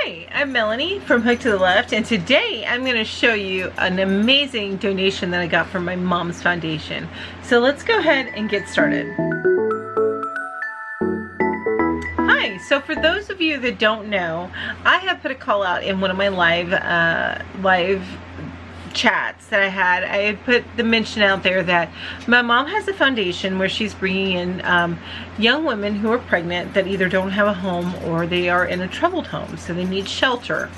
Hi, I'm Melanie from Hook to the Left, and today I'm going to show you an amazing donation that I got from my mom's foundation. So let's go ahead and get started. Hi, so for those of you that don't know, I have put a call out in one of my live chats that I had put the mention out there that my mom has a foundation where she's bringing in young women who are pregnant that either don't have a home or they are in a troubled home, so they need shelter.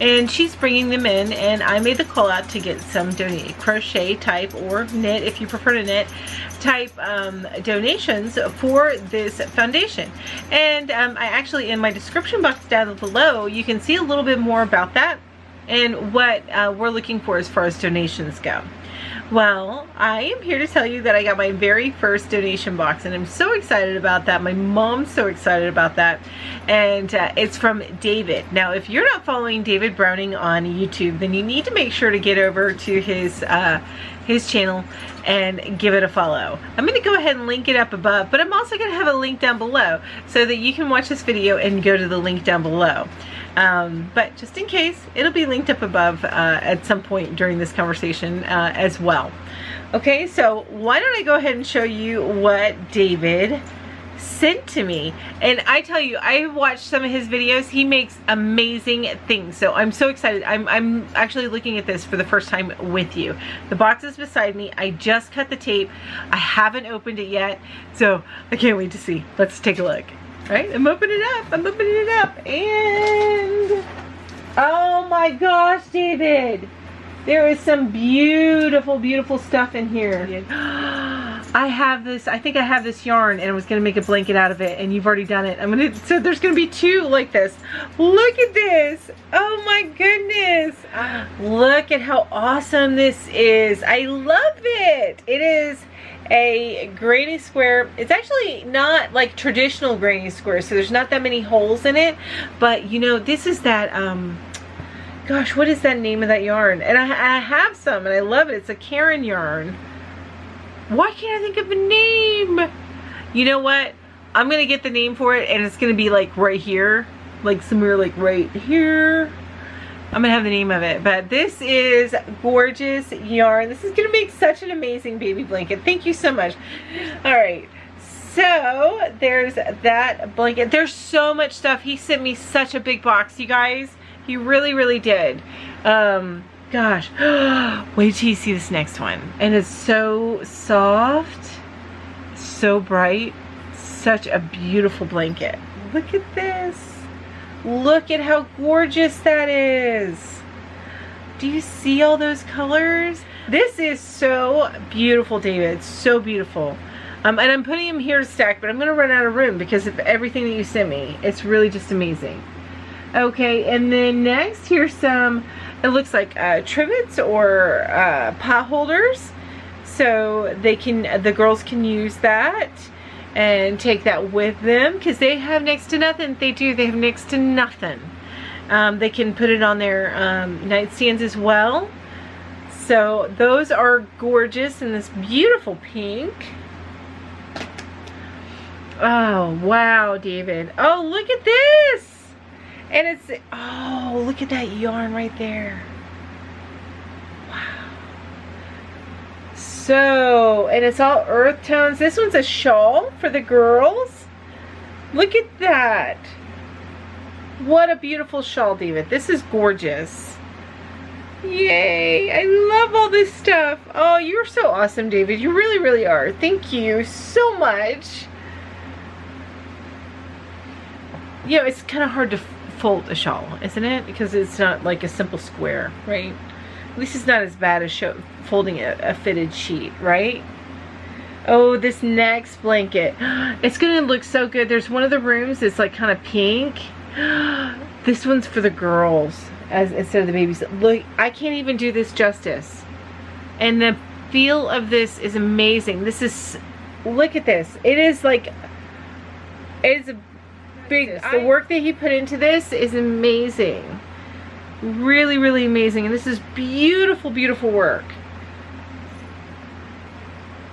And she's bringing them in, and I made the call out to get some crochet type or knit, if you prefer to knit, type donations for this foundation. And I actually, in my description box down below, you can see a little bit more about that and what we're looking for as far as donations go. Well, I am here to tell you that I got my very first donation box, and I'm so excited about that. My mom's so excited about that, and it's from David. Now, if you're not following David Browning on YouTube, then you need to make sure to get over to his channel and give it a follow. I'm going to go ahead and link it up above, but I'm also going to have a link down below so that you can watch this video and go to the link down below. But just in case, it'll be linked up above at some point during this conversation as well. Okay, so why don't I go ahead and show you what David sent to me. And I tell you, I've watched some of his videos. He makes amazing things, so I'm so excited. I'm actually looking at this for the first time with you. The box is beside me. I just cut the tape. I haven't opened it yet, so I can't wait to see. Let's take a look. All right, I'm opening it up. I'm opening it up, and oh my gosh, David, there is some beautiful, beautiful stuff in here. I have this, I think I have this yarn, and I was gonna make a blanket out of it, and you've already done it. So there's gonna be two like this. Look at this. Oh my goodness. Look at how awesome this is. I love it. It is a granny square. It's actually not like traditional granny square, so there's not that many holes in it, but you know, this is that gosh, what is that name of that yarn? And I have some, and I love it. It's a Karen yarn. Why can't I think of a name? You know what, I'm gonna get the name for it, and it's gonna be like right here, like somewhere like right here. I'm gonna have the name of it, but this is gorgeous yarn. This is gonna make such an amazing baby blanket. Thank you so much. All right, so there's that blanket. There's so much stuff. He sent me such a big box, you guys. He really, really did. Gosh, wait till you see this next one. And it's so soft, so bright, such a beautiful blanket. Look at this. Look at how gorgeous that is. Do you see all those colors? This is so beautiful, David. So beautiful. And I'm putting them here to stack, but I'm going to run out of room because of everything that you sent me. It's really just amazing. Okay, and then next, here's some, it looks like trivets or pot holders. So they can, the girls can use that and take that with them, because they have next to nothing. They have next to nothing. They can put it on their nightstands as well. So those are gorgeous in this beautiful pink. Oh wow, David. Oh, look at this. And it's, oh, look at that yarn right there. So, and it's all earth tones. This one's a shawl for the girls. Look at that. What a beautiful shawl, David. This is gorgeous. Yay. I love all this stuff. Oh, you're so awesome, David. You really, really are. Thank you so much. You know, it's kind of hard to fold a shawl, isn't it? Because it's not like a simple square, right? At least it's not as bad as folding a fitted sheet, right? Oh, this next blanket. It's gonna look so good. There's one of the rooms that's like kind of pink. This one's for the girls instead of the babies. Look, I can't even do this justice. And the feel of this is amazing. This is, look at this. It is like, it's a big, the work that he put into this is amazing. Really, really amazing. And this is beautiful, beautiful work.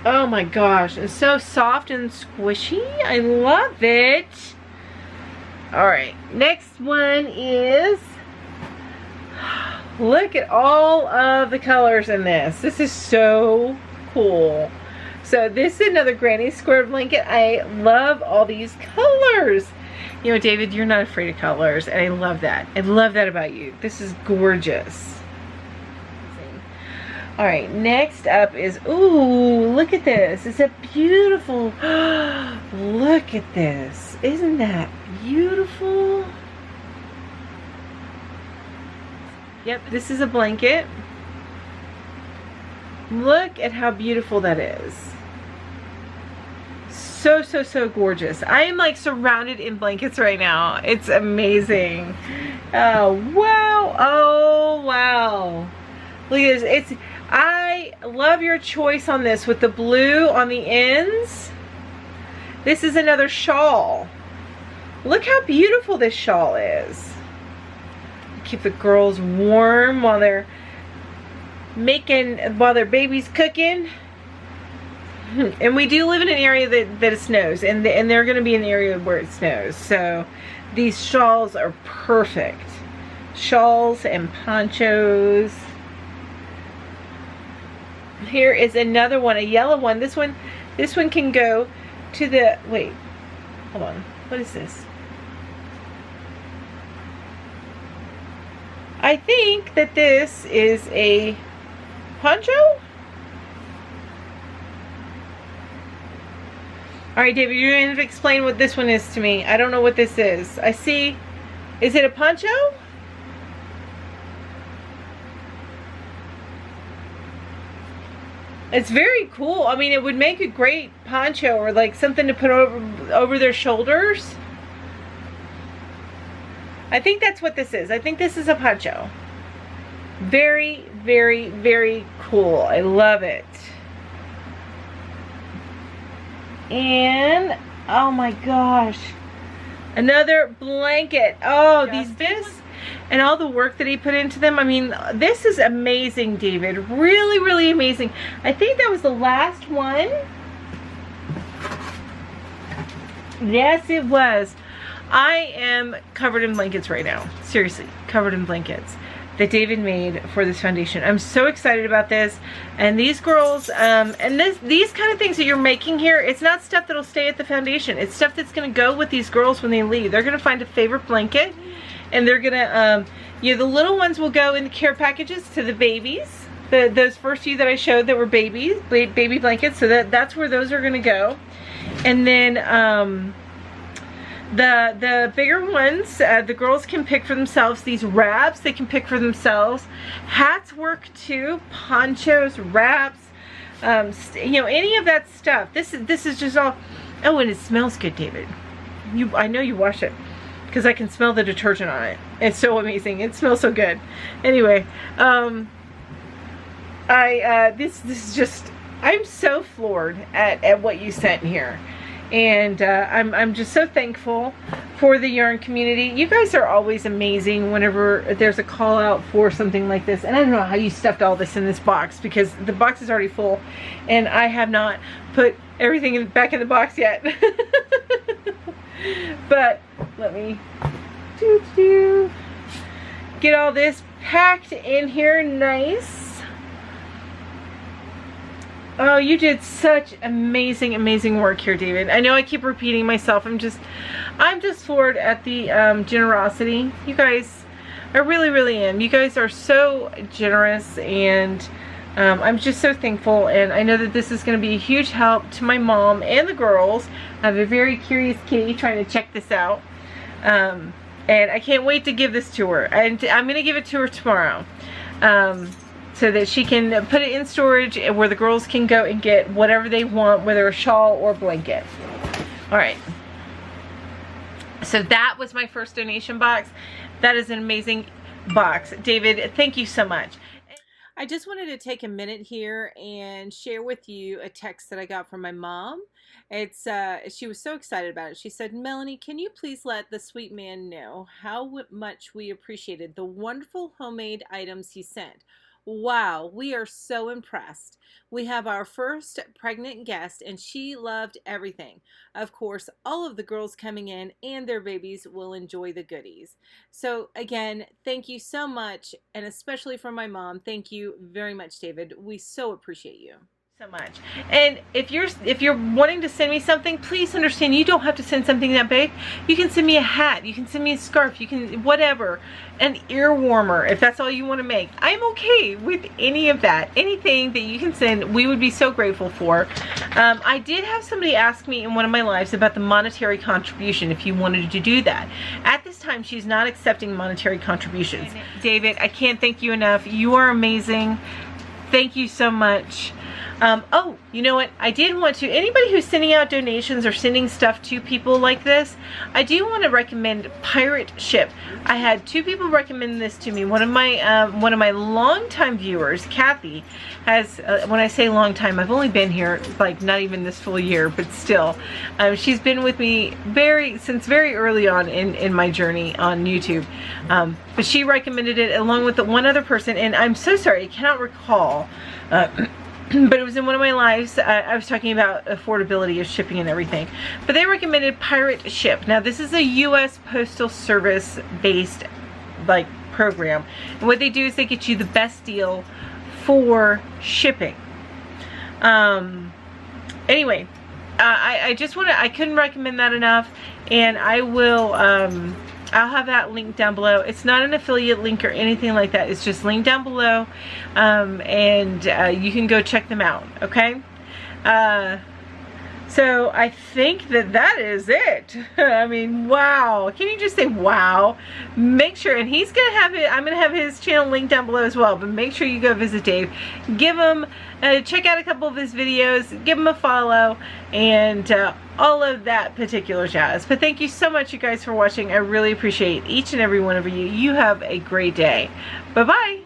Oh my gosh, it's so soft and squishy. I love it. All right, next one is, look at all of the colors in this. This is so cool. So this is another granny square blanket. I love all these colors. You know, David, you're not afraid of colors, and I love that. I love that about you. This is gorgeous. All right, next up is, ooh, look at this. It's a beautiful, look at this. Isn't that beautiful? Yep, this is a blanket. Look at how beautiful that is. So, so, so gorgeous. I am like surrounded in blankets right now. It's amazing. Oh, wow. Oh, wow. Look at this. I love your choice on this with the blue on the ends. This is another shawl. Look how beautiful this shawl is. Keep the girls warm while they're their baby's cooking. And we do live in an area that it snows, and they're going to be in an area where it snows. So these shawls are perfect. Shawls and ponchos. Here is another one, a yellow one. This one can go to the, wait, hold on. What is this? I think that this is a poncho? Alright, David, you're going to have to explain what this one is to me. I don't know what this is. I see, is it a poncho? It's very cool. I mean, it would make a great poncho or like something to put over their shoulders. I think that's what this is. I think this is a poncho. Very, very, very cool. I love it. And, oh my gosh. Another blanket. Oh, these bits. And all the work that he put into them. I mean, this is amazing, David. Really, really amazing. I think that was the last one. Yes, it was. I am covered in blankets right now. Seriously, covered in blankets that David made for this foundation. I'm so excited about this. And these girls, and these kind of things that you're making here, it's not stuff that'll stay at the foundation. It's stuff that's going to go with these girls when they leave. They're going to find a favorite blanket. And they're gonna, you know, the little ones will go in the care packages to the babies. Those first few that I showed that were baby blankets. So that's where those are gonna go. And then the bigger ones, the girls can pick for themselves. These wraps they can pick for themselves. Hats work too. Ponchos, wraps, you know, any of that stuff. This is just all. Oh, and it smells good, David. I know you wash it, because I can smell the detergent on it. It's so amazing. It smells so good. Anyway, this is just, I'm so floored at what you sent here. And I'm just so thankful for the yarn community. You guys are always amazing whenever there's a call out for something like this. And I don't know how you stuffed all this in this box, because the box is already full and I have not put everything back in the box yet. But let me get all this packed in here nice. Oh, you did such amazing, amazing work here, David. I know I keep repeating myself. I'm just floored at the generosity. You guys, I really, really am. You guys are so generous, and I'm just so thankful, and I know that this is going to be a huge help to my mom and the girls. I have a very curious kitty trying to check this out, and I can't wait to give this to her. And I'm going to give it to her tomorrow, so that she can put it in storage where the girls can go and get whatever they want, whether a shawl or blanket. All right. So that was my first donation box. That is an amazing box. David, thank you so much. I just wanted to take a minute here and share with you a text that I got from my mom. It's she was so excited about it. She said, "Melanie, can you please let the sweet man know how much we appreciated the wonderful homemade items he sent? Wow, we are so impressed. We have our first pregnant guest and she loved everything. Of course, all of the girls coming in and their babies will enjoy the goodies. So again, thank you so much, and especially for my mom, thank you very much, David. We so appreciate you so much. And if you're wanting to send me something, please understand you don't have to send something that big. You can send me a hat, you can send me a scarf, you can whatever, an ear warmer if that's all you want to make. I'm okay with any of that. Anything that you can send, we would be so grateful for. I did have somebody ask me in one of my lives about the monetary contribution, if you wanted to do that. At this time, she's not accepting monetary contributions. David, I can't thank you enough. You are amazing. Thank you so much. Oh, you know what? I did want to, anybody who's sending out donations or sending stuff to people like this, I do want to recommend Pirate Ship. I had 2 people recommend this to me. One of my longtime viewers, Kathy, has, when I say long time, I've only been here like not even this full year, but still, she's been with me since very early on in my journey on YouTube. But she recommended it along with the one other person, and I'm so sorry, I cannot recall. But it was in one of my lives. I was talking about affordability of shipping and everything. But they recommended Pirate Ship. Now this is a U.S. Postal Service based like program. And what they do is they get you the best deal for shipping. Anyway, I just want to, I couldn't recommend that enough. And I will, I'll have that link down below. It's not an affiliate link or anything like that. It's just linked down below. And you can go check them out, okay? So I think that is it. I mean, wow. Can you just say wow? Make sure, and he's going to have it, I'm going to have his channel linked down below as well, but make sure you go visit Dave. Give him, check out a couple of his videos, give him a follow, and all of that particular jazz. But thank you so much, you guys, for watching. I really appreciate each and every one of you. You have a great day. Bye-bye.